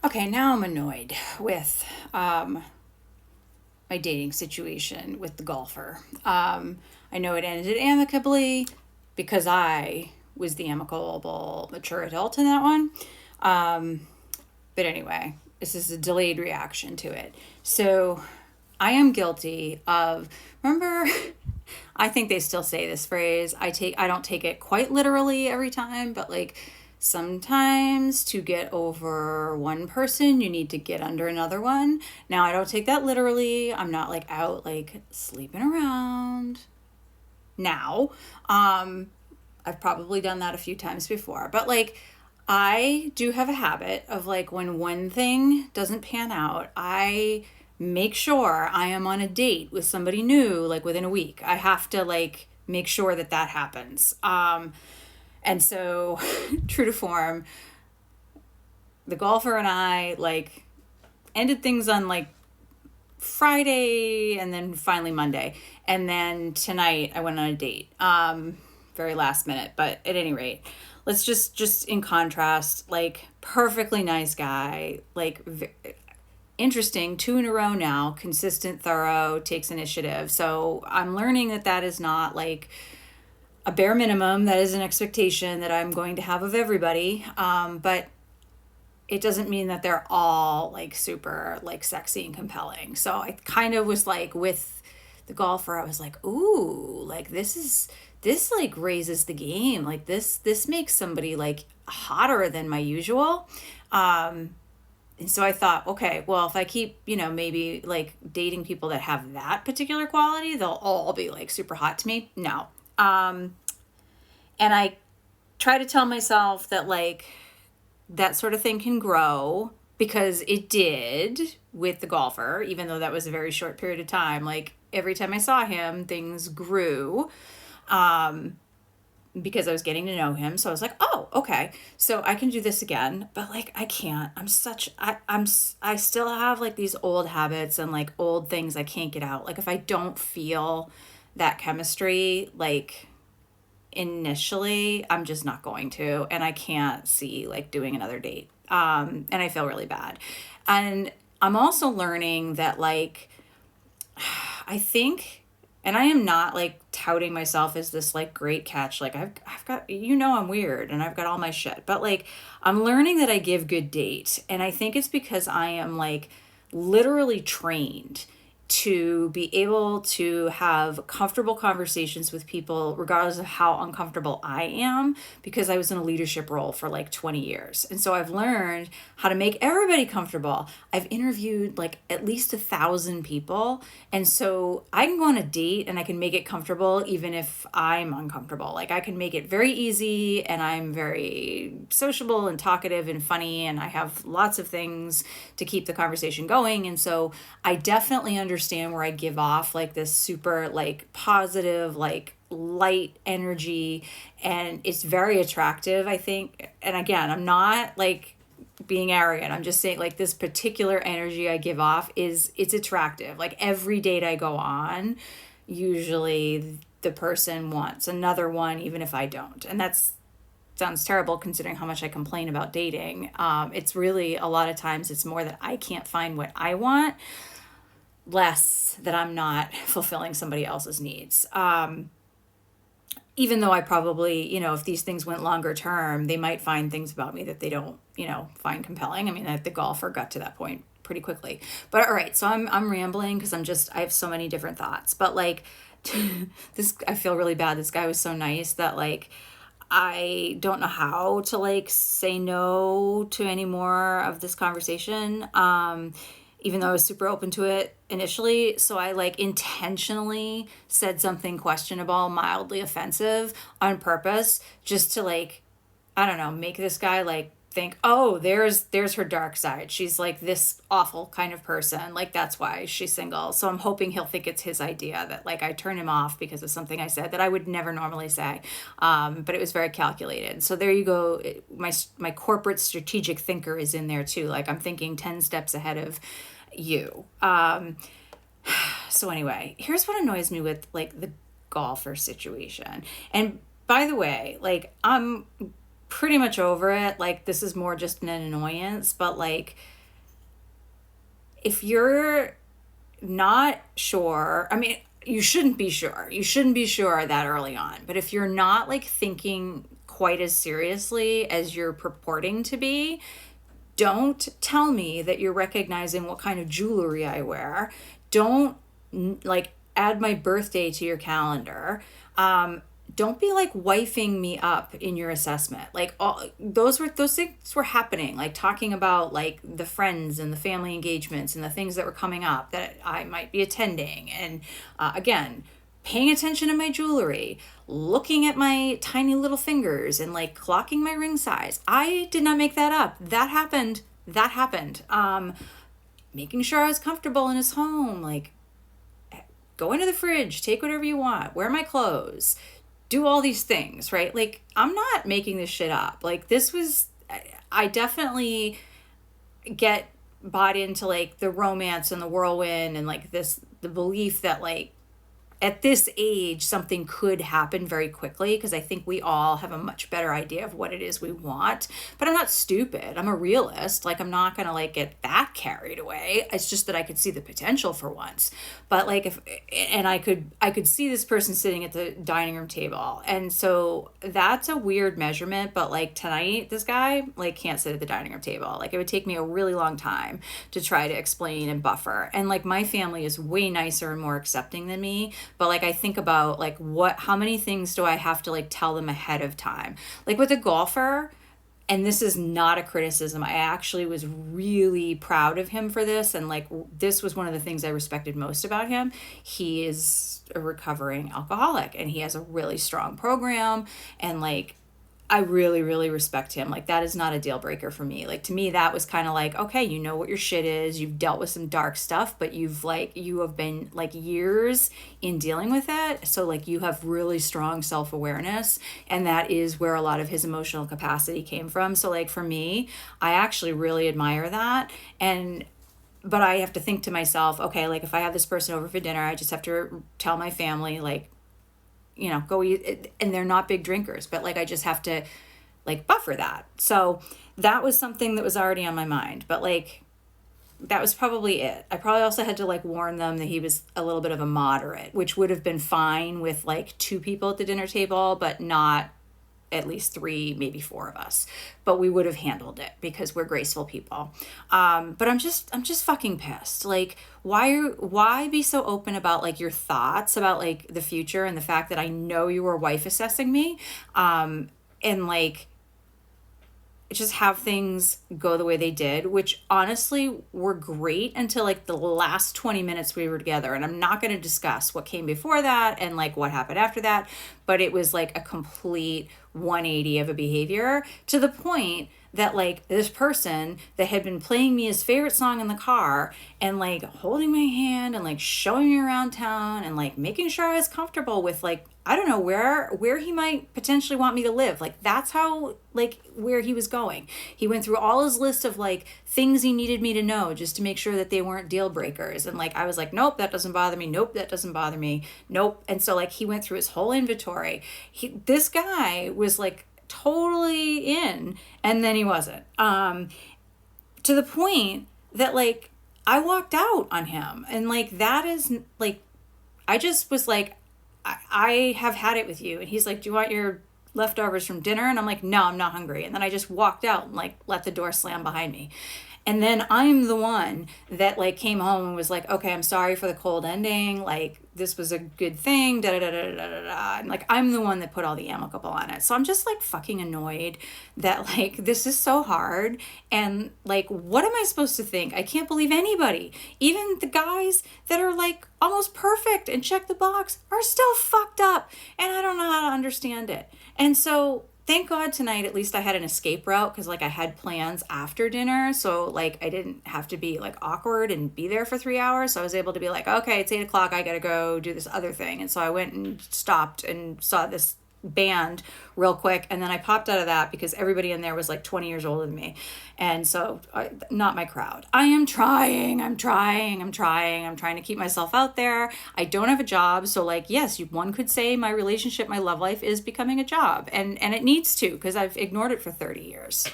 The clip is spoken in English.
Okay, now I'm annoyed with my dating situation with the golfer. I know it ended amicably because I was the amicable, mature adult in that one. But anyway, this is a delayed reaction to it. So I am guilty of, remember, I think they still say this phrase. I don't take it quite literally every time, but like sometimes to get over one person, you need to get under another one. Now I don't take that literally. I'm not like out like sleeping around now. I've probably done that a few times before, but like I do have a habit of like when one thing doesn't pan out, I make sure I am on a date with somebody new like within a week. I have to like make sure that that happens. And so true to form, the golfer and I like ended things on like Friday and then finally Monday. And then tonight I went on a date. Very last minute, but at any rate, let's just in contrast, like perfectly nice guy, like interesting, two in a row now, consistent, thorough, takes initiative. So I'm learning that that is not like a bare minimum. That is an expectation that I'm going to have of everybody. But it doesn't mean that they're all like super like sexy and compelling. So I kind of was like with the golfer, I was like, ooh, like this like raises the game. Like this makes somebody like hotter than my usual. And so I thought, okay, well, if I keep, maybe like dating people that have that particular quality, they'll all be like super hot to me. No. And I try to tell myself that like that sort of thing can grow because it did with the golfer, even though that was a very short period of time. Like every time I saw him, things grew. Because I was getting to know him. So I was like, oh, okay. So I can do this again, but like I can't. I still have like these old habits and like old things I can't get out. Like if I don't feel that chemistry like initially, I'm just not going to, and I can't see like doing another date. And I feel really bad. And I'm also learning that like I think, and I am not like touting myself as this like great catch. Like I've got, I'm weird and I've got all my shit, but like I'm learning that I give good date. And I think it's because I am like literally trained to be able to have comfortable conversations with people, regardless of how uncomfortable I am, because I was in a leadership role for like 20 years. And so I've learned how to make everybody comfortable. I've interviewed like at least 1,000 people. And so I can go on a date and I can make it comfortable, even if I'm uncomfortable. Like I can make it very easy, and I'm very sociable and talkative and funny, and I have lots of things to keep the conversation going. And so I definitely understand where I give off like this super like positive, like light energy, and it's very attractive, I think. And again, I'm not like being arrogant. I'm just saying like this particular energy I give off it's attractive. Like every date I go on, usually the person wants another one even if I don't. And that's sounds terrible considering how much I complain about dating. It's really a lot of times it's more that I can't find what I want, less that I'm not fulfilling somebody else's needs. Even though I probably, if these things went longer term, they might find things about me that they don't, find compelling. I mean, the golfer got to that point pretty quickly. But all right, so I'm rambling because I have so many different thoughts. But like this, I feel really bad. This guy was so nice that like I don't know how to like say no to any more of this conversation. Even though I was super open to it initially. So I like intentionally said something questionable, mildly offensive on purpose, just to like, I don't know, make this guy like think, oh, there's her dark side. She's like this awful kind of person. Like that's why she's single. So I'm hoping he'll think it's his idea that like I turn him off because of something I said that I would never normally say. But it was very calculated. So there you go. My corporate strategic thinker is in there too. Like I'm thinking 10 steps ahead of you. So anyway, here's what annoys me with like the golfer situation. And by the way, like I'm pretty much over it. Like, this is more just an annoyance, but like, if you're not sure, I mean, you shouldn't be sure. You shouldn't be sure that early on. But if you're not like thinking quite as seriously as you're purporting to be, don't tell me that you're recognizing what kind of jewelry I wear. Don't like add my birthday to your calendar. Don't be like wifing me up in your assessment. Like, all those things were happening, like talking about like the friends and the family engagements and the things that were coming up that I might be attending. And again, paying attention to my jewelry, looking at my tiny little fingers and like clocking my ring size. I did not make that up. That happened. That happened. Making sure I was comfortable in his home, like go into the fridge, take whatever you want, wear my clothes, do all these things, right? Like, I'm not making this shit up. Like, this was, I definitely get bought into like the romance and the whirlwind and like the belief that like at this age, something could happen very quickly because I think we all have a much better idea of what it is we want. But I'm not stupid. I'm a realist. Like, I'm not going to like get that carried away. It's just that I could see the potential for once. But like and I could see this person sitting at the dining room table. And so that's a weird measurement. But like tonight, this guy like can't sit at the dining room table. Like, it would take me a really long time to try to explain and buffer. And like, my family is way nicer and more accepting than me. But like, I think about like how many things do I have to like tell them ahead of time? Like with a golfer, and this is not a criticism. I actually was really proud of him for this. And like, this was one of the things I respected most about him. He is a recovering alcoholic and he has a really strong program. And like, I really, really respect him. Like, that is not a deal breaker for me. Like, to me, that was kind of like, okay, you know what your shit is. You've dealt with some dark stuff, but you have been like years in dealing with it. So like, you have really strong self-awareness. And that is where a lot of his emotional capacity came from. So like, for me, I actually really admire that. But I have to think to myself, okay, like if I have this person over for dinner, I just have to tell my family, like, go eat, and they're not big drinkers, but like, I just have to like buffer that. So that was something that was already on my mind, but like, that was probably it. I probably also had to like warn them that he was a little bit of a moderate, which would have been fine with like 2 people at the dinner table, but not at least 3, maybe 4 of us, but we would have handled it because we're graceful people. But I'm just fucking pissed. Like, why be so open about like your thoughts about like the future and the fact that I know you were wife assessing me, and like, just have things go the way they did, which honestly were great until like the last 20 minutes we were together. And I'm not going to discuss what came before that and like what happened after that, but it was like a complete 180 of a behavior to the point that like this person that had been playing me his favorite song in the car and like holding my hand and like showing me around town and like making sure I was comfortable with like, I don't know where he might potentially want me to live. Like, that's how like where he was going. He went through all his list of like things he needed me to know just to make sure that they weren't deal breakers. And like, I was like, nope, that doesn't bother me. Nope, that doesn't bother me. Nope. And so like, he went through his whole inventory. This guy was like totally in, and then he wasn't, to the point that like I walked out on him. And like, that is like, I just was like, I have had it with you. And he's like, do you want your leftovers from dinner? And I'm like, no, I'm not hungry. And then I just walked out and like let the door slam behind me. And then I'm the one that like came home and was like, okay, I'm sorry for the cold ending. Like, this was a good thing, da da da da da da da. And like, I'm the one that put all the amicable on it. So I'm just like fucking annoyed that like, this is so hard. And like, what am I supposed to think? I can't believe anybody, even the guys that are like almost perfect and check the box, are still fucked up. And I don't know how to understand it. And so thank God tonight, at least I had an escape route because like I had plans after dinner. So like I didn't have to be like awkward and be there for 3 hours. So I was able to be like, okay, it's 8 o'clock. I got to go do this other thing. And so I went and stopped and saw this band real quick, and then I popped out of that because everybody in there was like 20 years older than me. And so not my crowd. I am trying, I'm trying to keep myself out there. I don't have a job, so like, yes, one could say my relationship, my love life is becoming a job, and it needs to, because I've ignored it for 30 years.